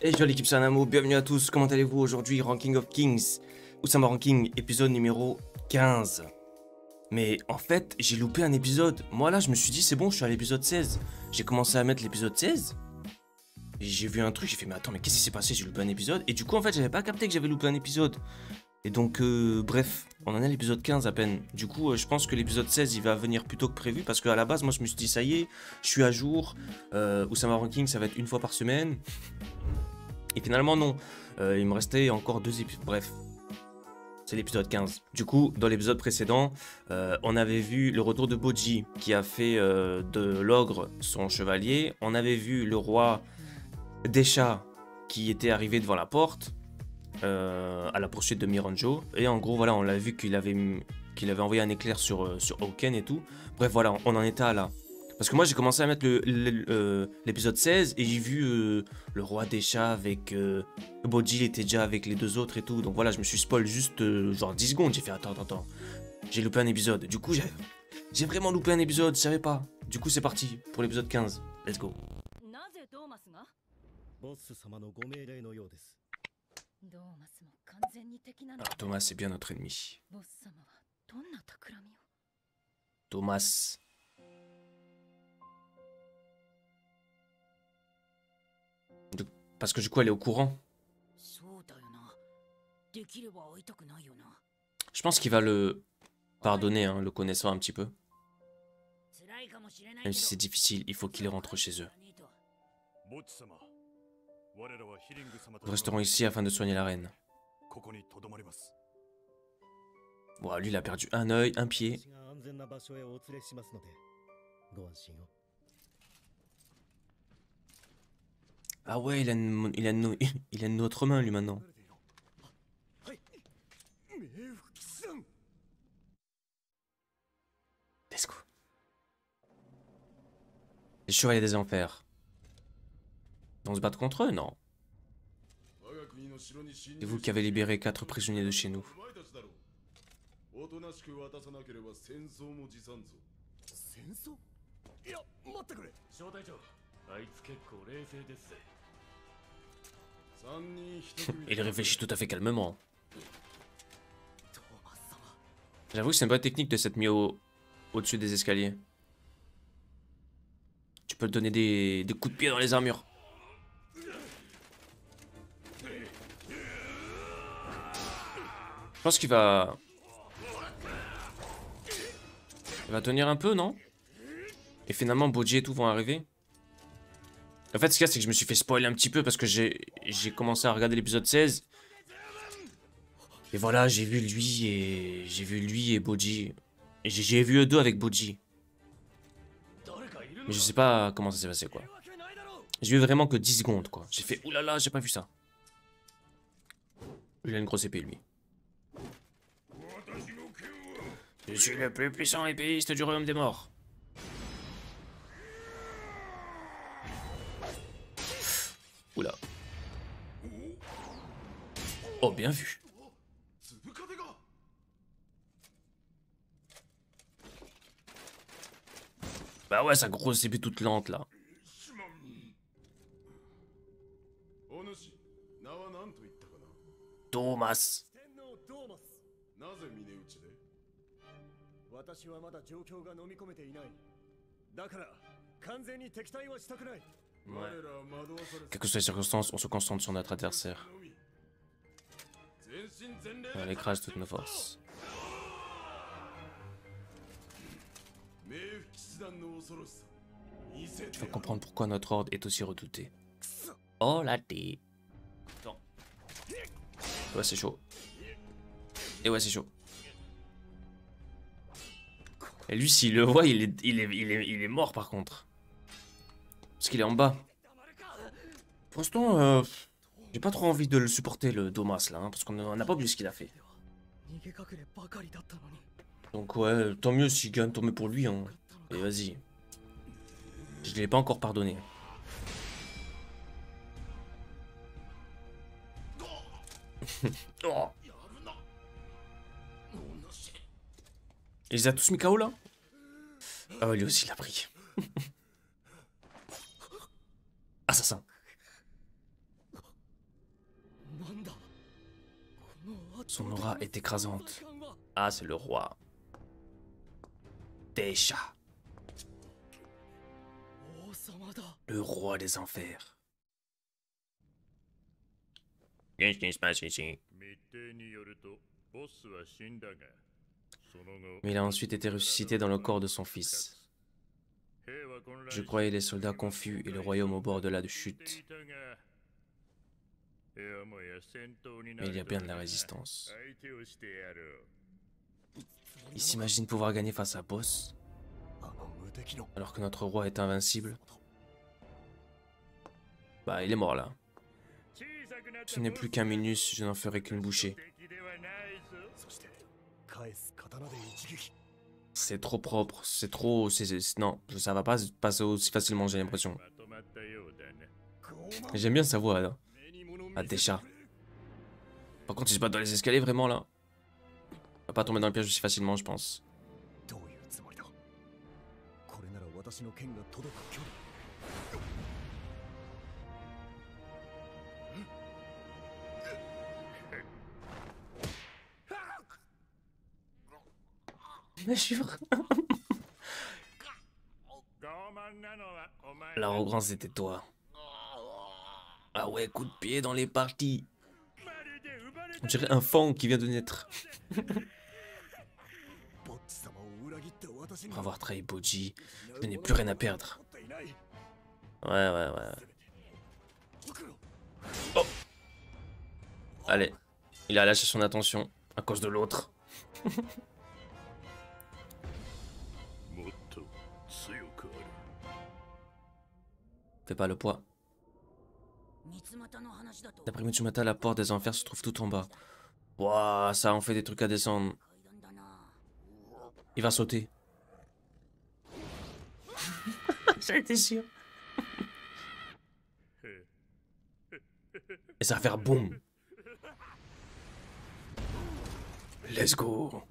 Et yo l'équipe Sanamo, bienvenue à tous, comment allez-vous aujourd'hui? Ranking of Kings, Oussama Ranking, épisode numéro 15. Mais en fait, j'ai loupé un épisode. Moi là, je me suis dit, c'est bon, je suis à l'épisode 16. J'ai commencé à mettre l'épisode 16. Et j'ai vu un truc, j'ai fait, mais attends, mais qu'est-ce qui s'est passé? J'ai loupé un épisode. Et du coup, en fait, j'avais pas capté que j'avais loupé un épisode. Et donc, bref, on en est à l'épisode 15 à peine. Du coup, je pense que l'épisode 16, il va venir plus tôt que prévu. Parce qu'à la base, moi, je me suis dit, ça y est, je suis à jour. Oussama Ranking, ça va être une fois par semaine. Et finalement, non. Il me restait encore 2 épisodes. Bref, c'est l'épisode 15. Du coup, dans l'épisode précédent, on avait vu le retour de Boji, qui a fait de l'ogre son chevalier. On avait vu le roi des chats, qui était arrivé devant la porte, à la poursuite de Miranjo. Et en gros, voilà, on l'a vu qu'il avait envoyé un éclair sur Hawken et tout. Bref, voilà, on en était à là. Parce que moi j'ai commencé à mettre l'épisode 16 et j'ai vu le roi des chats avec Boji, il était déjà avec les deux autres et tout. Donc voilà, je me suis spoil juste genre 10 secondes. J'ai fait attends. J'ai loupé un épisode. Du coup, j'ai vraiment loupé un épisode, je savais pas. Du coup, c'est parti pour l'épisode 15. Let's go. Alors Thomas, c'est bien notre ennemi. Thomas. Parce que du coup, elle est au courant. Je pense qu'il va le pardonner, hein, le connaissant un petit peu. Même si c'est difficile, il faut qu'il rentre chez eux. Nous resterons ici afin de soigner la reine. Bon, lui, il a perdu un œil, un pied. Ah ouais, il a une autre main, lui, maintenant. Let's go. Les chevaliers des enfers. On se bat contre eux, non? C'est vous qui avez libéré 4 prisonniers de chez nous. Il réfléchit tout à fait calmement. J'avoue que c'est une bonne technique de s'être mis au-dessus des escaliers. Tu peux te donner des coups de pied dans les armures. Je pense qu'il va... Il va tenir un peu, non? Et finalement, Boji et tout vont arriver. En fait, ce qu'il y a, c'est que je me suis fait spoiler un petit peu parce que j'ai commencé à regarder l'épisode 16. Et voilà, j'ai vu lui et Boji. Et j'ai vu eux deux avec Boji. Mais je sais pas comment ça s'est passé, quoi. J'ai vu vraiment que 10 secondes, quoi. J'ai fait, oulala, j'ai pas vu ça. Il a une grosse épée, lui. Je suis le plus puissant épéiste du royaume des morts. Oula. Oh, bien vu. Bah ouais, sa grosse épée toute lente, là. Thomas. Ouais. Quelles que soient les circonstances, on se concentre sur notre adversaire. On écrase toutes nos forces. Tu vas comprendre pourquoi notre ordre est aussi redouté. Oh la dé. Attends. Ouais, c'est chaud. Et ouais, c'est chaud. Et lui, s'il le voit, il est mort par contre. Parce qu'il est en bas. Pour l'instant, j'ai pas trop envie de le supporter, le Thomas, là, hein, parce qu'on n'a pas oublié ce qu'il a fait. Donc ouais, tant mieux s'il gagne, tant mieux pour lui, hein. Et vas-y. Je l'ai pas encore pardonné. Oh. Il les a tous mis KO là? Ah ouais, lui aussi il a pris. Assassin. Son aura est écrasante. Ah, c'est le roi. Desha. Le roi des enfers. Qu'est-ce qui se passe ici? Mais il a ensuite été ressuscité dans le corps de son fils. Je croyais les soldats confus et le royaume au bord de la chute. Mais il y a bien de la résistance. Il s'imagine pouvoir gagner face à Boss, alors que notre roi est invincible. Bah, il est mort là. Ce n'est plus qu'un minus, je n'en ferai qu'une bouchée. C'est trop propre, c'est trop... non, ça va pas se passer aussi facilement, j'ai l'impression. J'aime bien sa voix là. Ah, Desha. Par contre, il se bat dans les escaliers vraiment là. Il va pas tomber dans le piège aussi facilement, je pense. Bien sûr. L'arrogance était toi. Ah ouais, coup de pied dans les parties. On dirait un fan qui vient de naître. Pour avoir trahi Bojji, je n'ai plus rien à perdre. Ouais. Oh. Allez, il a lâché son attention à cause de l'autre. Fais pas le poids. D'après Mitsumata, la porte des enfers se trouve tout en bas. Waouh, ça en fait des trucs à descendre. Il va sauter. J'en étais sûr. Et ça va faire boum. Let's go.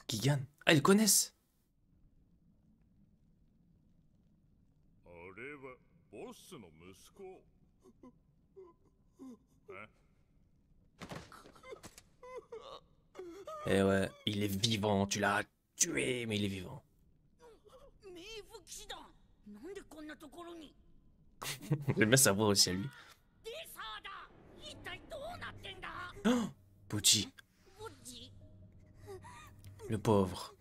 Kigan. Ah, ils connaissent. Eh ouais, il est vivant, tu l'as tué, mais il est vivant. J'aime bien sa voix aussi à lui. Oh, Bojji. Le pauvre.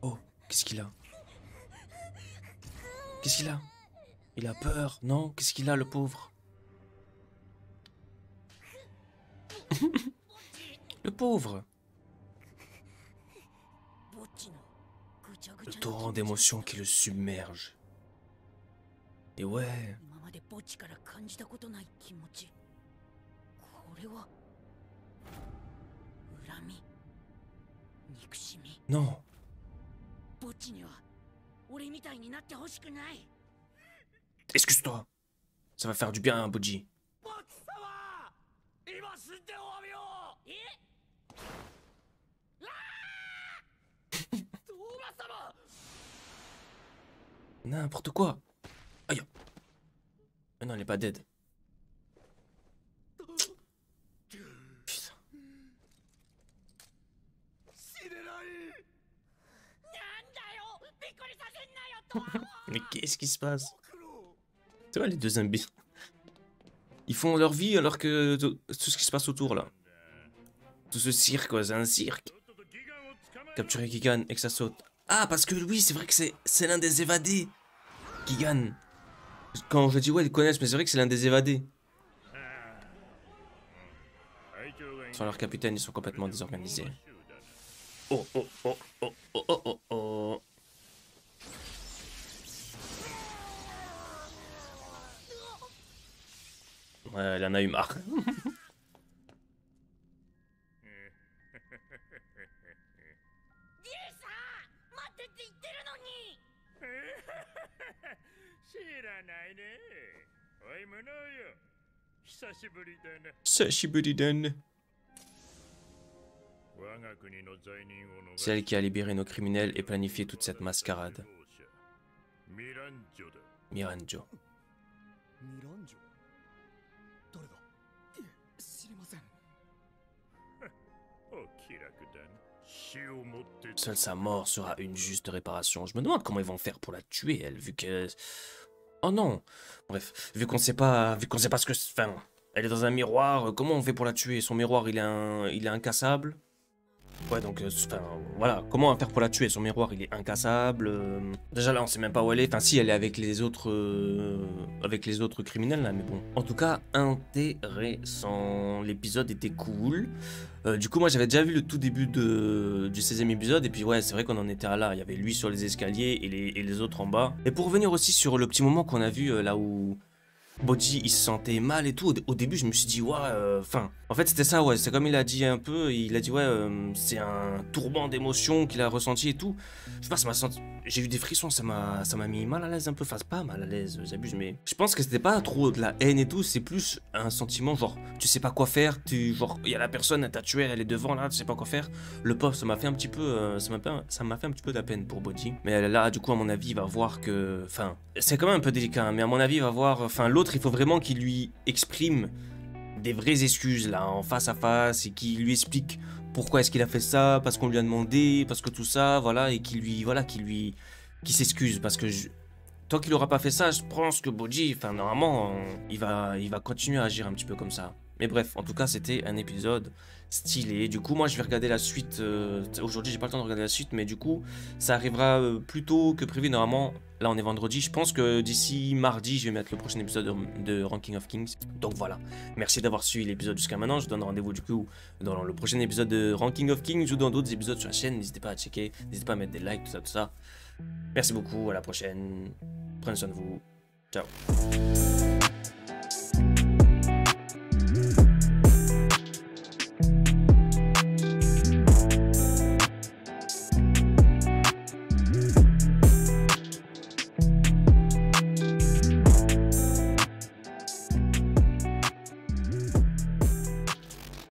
Oh, qu'est-ce qu'il a? Qu'est-ce qu'il a? Il a peur, non? Qu'est-ce qu'il a, le pauvre? Le pauvre. Le torrent d'émotions qui le submerge. Et ouais. Non. Excuse-toi. Ça va faire du bien, Bojji. N'importe quoi. Aïe. Mais non, il est pas dead. Putain. Mais qu'est-ce qui se passe? Tu vois les deux imbéciles. Ils font leur vie alors que tout ce qui se passe autour là. Tout ce cirque, c'est un cirque. Capturer Gigan et que ça saute. Ah, parce que oui, c'est vrai que c'est l'un des évadés. Gigan. Quand je dis ouais, ils connaissent, mais c'est vrai que c'est l'un des évadés. Sans leur capitaine, ils sont complètement désorganisés. Oh. Ouais, elle en a eu marre. Sashiburidan. C'est elle qui a libéré nos criminels et planifié toute cette mascarade. Miranjo. Seule sa mort sera une juste réparation. Je me demande comment ils vont faire pour la tuer, elle, vu que... Oh non. Bref, vu qu'on sait pas ce que... Enfin, elle est dans un miroir, comment on fait pour la tuer? Son miroir, il est incassable. Ouais, donc, enfin, voilà. Comment on va faire pour la tuer? Son miroir, il est incassable. Déjà, là, on sait même pas où elle est. Enfin, si, elle est avec les autres criminels, là, mais bon. En tout cas, intéressant. L'épisode était cool. Du coup, moi, j'avais déjà vu le tout début du 16e épisode. Et puis, ouais, c'est vrai qu'on en était à là. Il y avait lui sur les escaliers et les autres en bas. Et pour revenir aussi sur le petit moment qu'on a vu, là où... Body, il se sentait mal et tout. Au début, je me suis dit, ouais, enfin. En fait, c'était ça, ouais. C'est comme il a dit un peu. Il a dit, ouais, c'est un tourbant d'émotions qu'il a ressenti et tout. Je sais pas, ça m'a senti. J'ai eu des frissons, ça m'a mis mal à l'aise un peu. Enfin, c'est pas mal à l'aise, j'abuse, mais. Je pense que c'était pas trop de la haine et tout. C'est plus un sentiment, genre, tu sais pas quoi faire. Genre, il y a la personne, elle t'a tué, elle est devant là, tu sais pas quoi faire. Le pauvre, ça m'a fait un petit peu. Ça m'a fait un petit peu de la peine pour Body. Mais là, du coup, à mon avis, il va voir que. Enfin, c'est quand même un peu délicat, hein, mais à mon avis, il va voir. Enfin, l'autre, il faut vraiment qu'il lui exprime des vraies excuses là en face à face et qu'il lui explique pourquoi est-ce qu'il a fait ça, parce qu'on lui a demandé, parce que tout ça, voilà, et qu'il s'excuse parce que tant qu'il aura pas fait ça, je pense que Body, enfin normalement, il va continuer à agir un petit peu comme ça. Mais bref, en tout cas, c'était un épisode stylé. Du coup, moi, je vais regarder la suite. Aujourd'hui, j'ai pas le temps de regarder la suite, mais du coup, ça arrivera plus tôt que prévu. Normalement, là, on est vendredi. Je pense que d'ici mardi, je vais mettre le prochain épisode de Ranking of Kings. Donc voilà. Merci d'avoir suivi l'épisode jusqu'à maintenant. Je vous donne rendez-vous du coup dans le prochain épisode de Ranking of Kings ou dans d'autres épisodes sur la chaîne. N'hésitez pas à checker. N'hésitez pas à mettre des likes, tout ça, tout ça. Merci beaucoup. À la prochaine. Prenez soin de vous. Ciao.